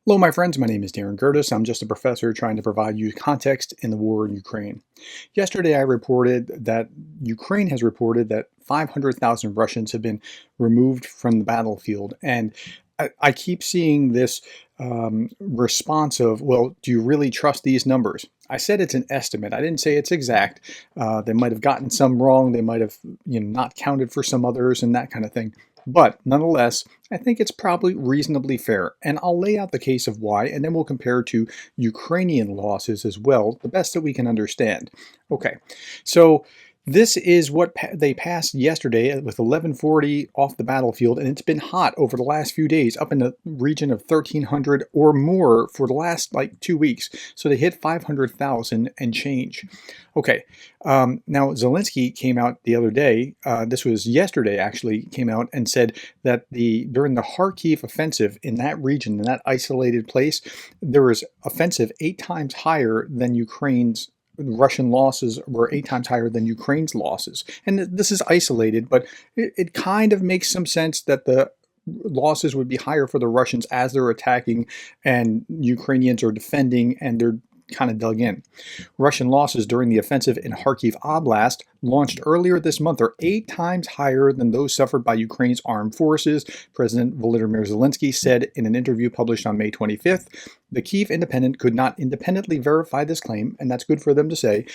Hello, my friends. My name is Darren Gerdes. I'm just a professor trying to provide you context in the war in Ukraine. Yesterday, I reported that Ukraine has reported that 500,000 Russians have been removed from the battlefield. And I keep seeing this response of, well, do you really trust these numbers? I said it's an estimate. I didn't say it's exact. They might have gotten some wrong. They might have, not counted for some others and that kind of thing. But nonetheless, I think it's probably reasonably fair. And I'll lay out the case of why, and then we'll compare to Ukrainian losses as well, the best that we can understand. Okay, so this is what they passed yesterday with 1140 off the battlefield, and it's been hot over the last few days, up in the region of 1,300 or more for the last 2 weeks. So they hit 500,000 and change. Okay, now Zelensky came out the other day, this was yesterday actually, came out and said that during the Kharkiv offensive in that region, in that isolated place, there was offensive 8 times higher than Russian losses were 8 times higher than Ukraine's losses. And this is isolated, but it kind of makes some sense that the losses would be higher for the Russians as they're attacking and Ukrainians are defending and they're kind of dug in. Russian losses during the offensive in Kharkiv Oblast, launched earlier this month, are 8 times higher than those suffered by Ukraine's armed forces, President Volodymyr Zelensky said in an interview published on May 25th. The Kyiv Independent could not independently verify this claim, and that's good for them to say.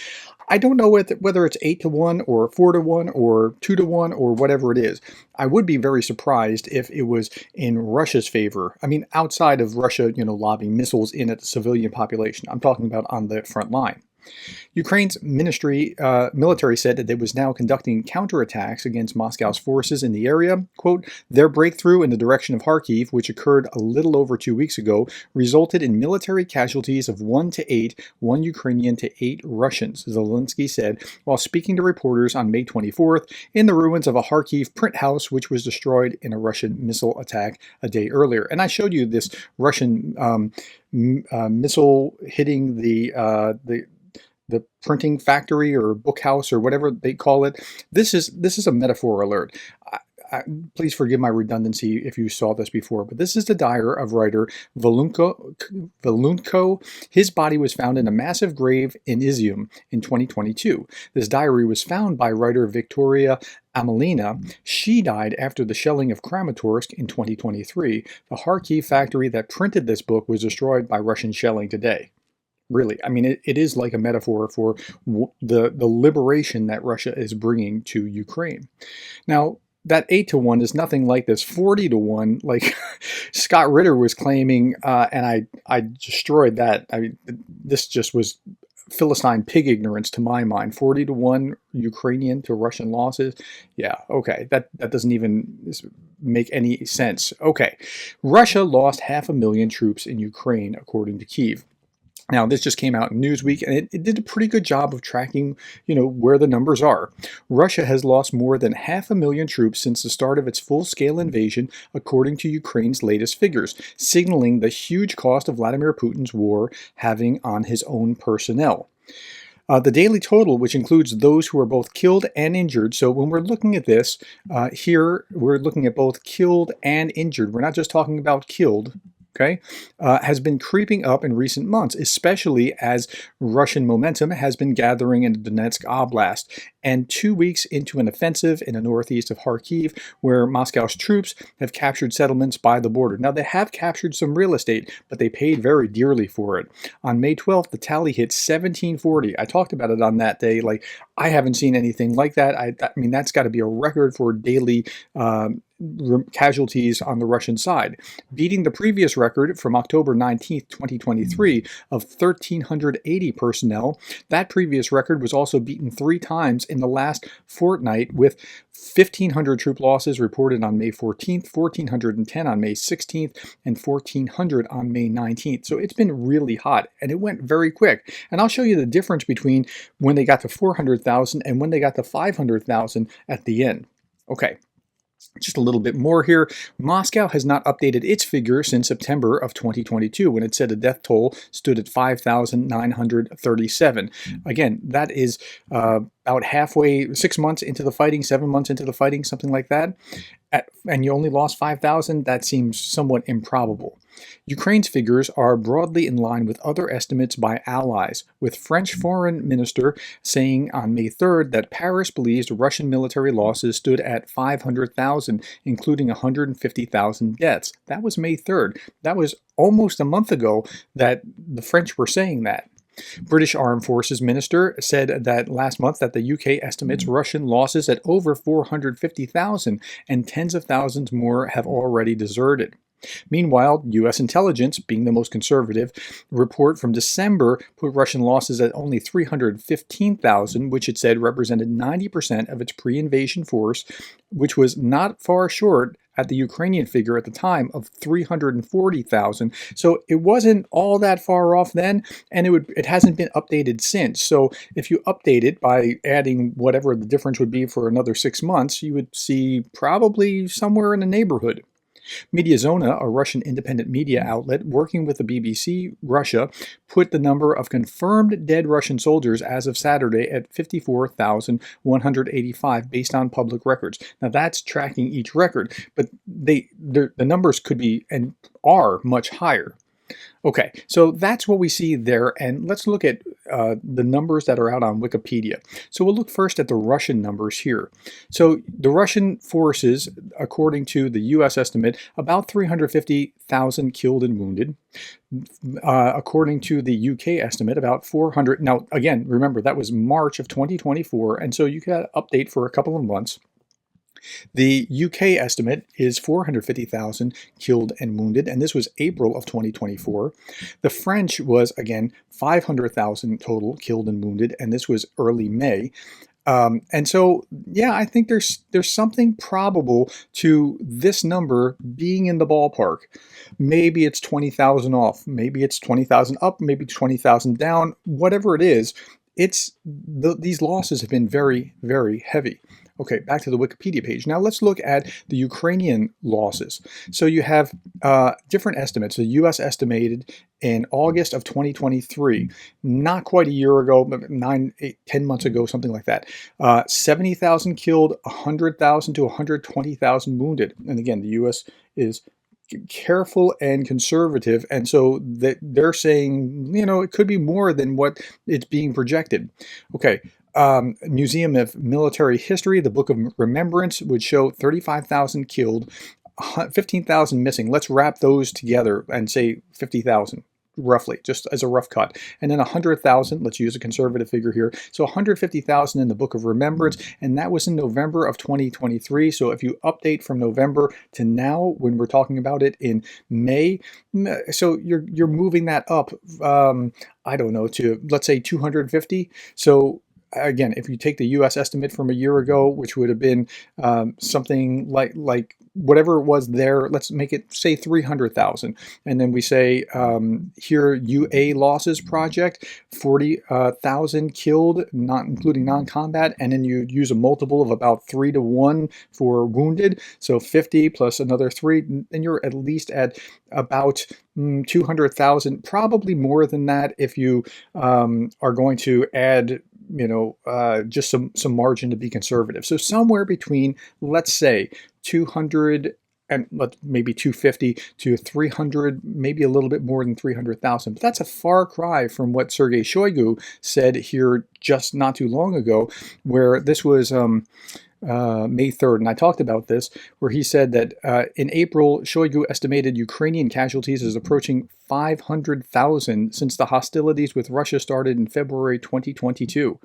I don't know whether it's 8 to 1 or 4 to 1 or 2 to 1 or whatever it is. I would be very surprised if it was in Russia's favor. I mean, outside of Russia, lobbing missiles in at the civilian population. I'm talking about on the front line. Ukraine's military said that it was now conducting counterattacks against Moscow's forces in the area. Quote, their breakthrough in the direction of Kharkiv, which occurred a little over 2 weeks ago, resulted in military casualties of 1 to 8, 1 Ukrainian to 8 Russians, Zelensky said while speaking to reporters on May 24th in the ruins of a Kharkiv print house, which was destroyed in a Russian missile attack a day earlier. And I showed you this Russian missile hitting the printing factory or book house or whatever they call it. This is a metaphor alert. Please forgive my redundancy if you saw this before, but this is the diary of writer Volunko. His body was found in a massive grave in Izium in 2022. This diary was found by writer Victoria Amelina. She died after the shelling of Kramatorsk in 2023. The Kharkiv factory that printed this book was destroyed by Russian shelling today. Really, I mean, it is like a metaphor for the liberation that Russia is bringing to Ukraine. Now, that 8 to 1 is nothing like this 40 to 1, like Scott Ritter was claiming, and I destroyed that. I mean, this just was Philistine pig ignorance to my mind. 40 to 1 Ukrainian to Russian losses. Yeah, okay, that doesn't even make any sense. Okay, Russia lost 500,000 troops in Ukraine, according to Kyiv. Now, this just came out in Newsweek, and it did a pretty good job of tracking, where the numbers are. Russia has lost more than 500,000 troops since the start of its full-scale invasion, according to Ukraine's latest figures, signaling the huge cost of Vladimir Putin's war having on his own personnel. The daily total, which includes those who are both killed and injured, so when we're looking at this, here we're looking at both killed and injured. We're not just talking about killed. Okay, has been creeping up in recent months, especially as Russian momentum has been gathering in the Donetsk Oblast, and 2 weeks into an offensive in the northeast of Kharkiv, where Moscow's troops have captured settlements by the border. Now, they have captured some real estate, but they paid very dearly for it. On May 12th, the tally hit 1740. I talked about it on that day. I haven't seen anything like that. I mean, that's got to be a record for daily casualties on the Russian side, beating the previous record from October 19th, 2023 of 1,380 personnel. That previous record was also beaten 3 times in the last fortnight, with 1,500 troop losses reported on May 14th, 1,410 on May 16th, and 1,400 on May 19th. So it's been really hot, and it went very quick. And I'll show you the difference between when they got to 400,000 and when they got to 500,000 at the end. Okay. Just a little bit more here. Moscow has not updated its figure since September of 2022, when it said the death toll stood at 5,937. Again, that is about halfway, 6 months into the fighting, 7 months into the fighting, something like that, and you only lost 5,000, that seems somewhat improbable. Ukraine's figures are broadly in line with other estimates by allies, with French Foreign Minister saying on May 3rd that Paris believes Russian military losses stood at 500,000, including 150,000 deaths. That was May 3rd. That was almost a month ago that the French were saying that. British Armed Forces Minister said that last month that the UK estimates Russian losses at over 450,000, and tens of thousands more have already deserted. Meanwhile, U.S. intelligence, being the most conservative, report from December put Russian losses at only 315,000, which it said represented 90% of its pre-invasion force, which was not far short at the Ukrainian figure at the time of 340,000. So it wasn't all that far off then, and it hasn't been updated since. So if you update it by adding whatever the difference would be for another 6 months, you would see probably somewhere in the neighborhood. Mediazona, a Russian independent media outlet working with the BBC Russia, put the number of confirmed dead Russian soldiers as of Saturday at 54,185 based on public records. Now that's tracking each record, but the numbers could be and are much higher. Okay, so that's what we see there, and let's look at the numbers that are out on Wikipedia. So we'll look first at the Russian numbers here. So the Russian forces, according to the U.S. estimate, about 350,000 killed and wounded. According to the UK estimate, about 400. Now, again, remember, that was March of 2024, and so you got to update for a couple of months. The UK estimate is 450,000 killed and wounded, and this was April of 2024. The French was, again, 500,000 total killed and wounded, and this was early May. And so, yeah, I think there's something probable to this number being in the ballpark. Maybe it's 20,000 off, maybe it's 20,000 up, maybe 20,000 down, whatever it is. These losses have been very, very heavy. Okay, back to the Wikipedia page. Now let's look at the Ukrainian losses. So you have different estimates. The U.S. estimated in August of 2023, not quite a year ago, but 9, 8, 10 months ago, something like that, 70,000 killed, 100,000 to 120,000 wounded. And again, the U.S. is careful and conservative, and so they're saying, it could be more than what it's being projected. Okay. Museum of Military History, the Book of Remembrance, would show 35,000 killed, 15,000 missing. Let's wrap those together and say 50,000, roughly, just as a rough cut. And then 100,000, let's use a conservative figure here. So 150,000 in the Book of Remembrance, and that was in November of 2023. So if you update from November to now, when we're talking about it in May, so you're moving that up, I don't know, to, let's say, 250. So again, if you take the U.S. estimate from a year ago, which would have been something like whatever it was there, let's make it, say, 300,000. And then we say here, UA losses project, 40,000 killed, not including non-combat. And then you use a multiple of about 3 to 1 for wounded. So 50 plus another 3, and you're at least at about 200,000, probably more than that if you are going to add just some margin to be conservative. So somewhere between, let's say, 200 and maybe 250 to 300, maybe a little bit more than 300,000. But that's a far cry from what Sergei Shoigu said here just not too long ago, where this was May 3rd, and I talked about this, where he said that in April, Shoigu estimated Ukrainian casualties as approaching 500,000 since the hostilities with Russia started in February 2022.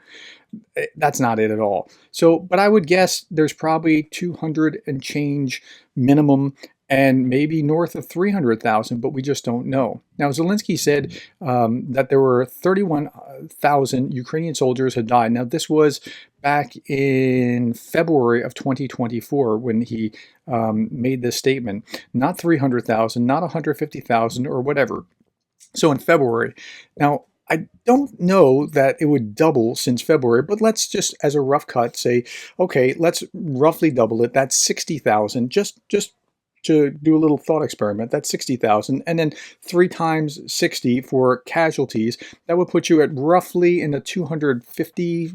That's not it at all. So, but I would guess there's probably 200 and change minimum, and maybe north of 300,000, but we just don't know. Now, Zelensky said that there were 31,000 Ukrainian soldiers had died. Now, this was back in February of 2024 when he made this statement. Not 300,000, not 150,000 or whatever. So in February. Now, I don't know that it would double since February, but let's just, as a rough cut, say, okay, let's roughly double it. That's 60,000, just to do a little thought experiment. That's 60,000, and then 3 times 60 for casualties. That would put you at roughly in the 250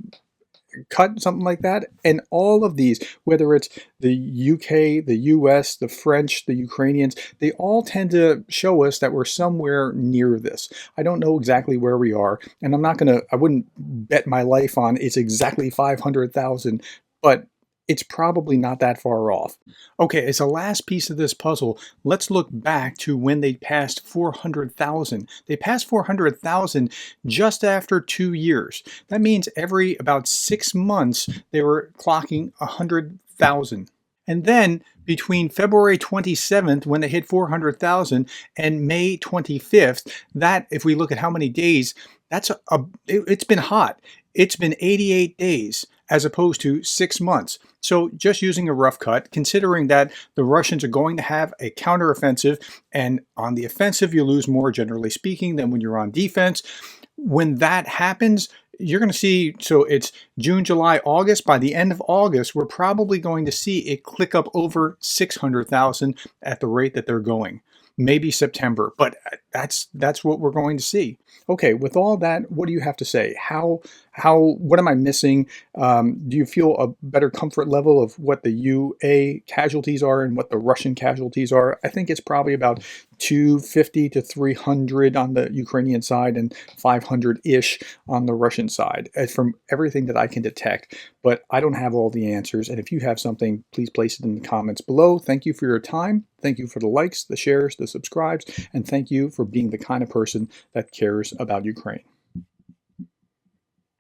cut, something like that. And all of these, whether it's the UK, the US, the French, the Ukrainians, they all tend to show us that we're somewhere near this. I don't know exactly where we are, and I wouldn't bet my life on it's exactly 500,000, but it's probably not that far off. Okay, as a last piece of this puzzle, let's look back to when they passed 400,000. They passed 400,000 just after 2 years. That means every about 6 months, they were clocking 100,000. And then between February 27th, when they hit 400,000, and May 25th, that, if we look at how many days, it's been hot. It's been 88 days as opposed to 6 months. So just using a rough cut, considering that the Russians are going to have a counteroffensive, and on the offensive, you lose more, generally speaking, than when you're on defense. When that happens, you're going to see, so it's June, July, August. By the end of August, we're probably going to see it click up over 600,000 at the rate that they're going. Maybe September, but that's what we're going to see. Okay, with all that, what do you have to say? What am I missing? Do you feel a better comfort level of what the UA casualties are and what the Russian casualties are? I think it's probably about 250 to 300 on the Ukrainian side and 500-ish on the Russian side, from everything that I can detect. But I don't have all the answers, and if you have something, please place it in the comments below. Thank you for your time. Thank you for the likes, the shares, the subscribes, and thank you for being the kind of person that cares about Ukraine.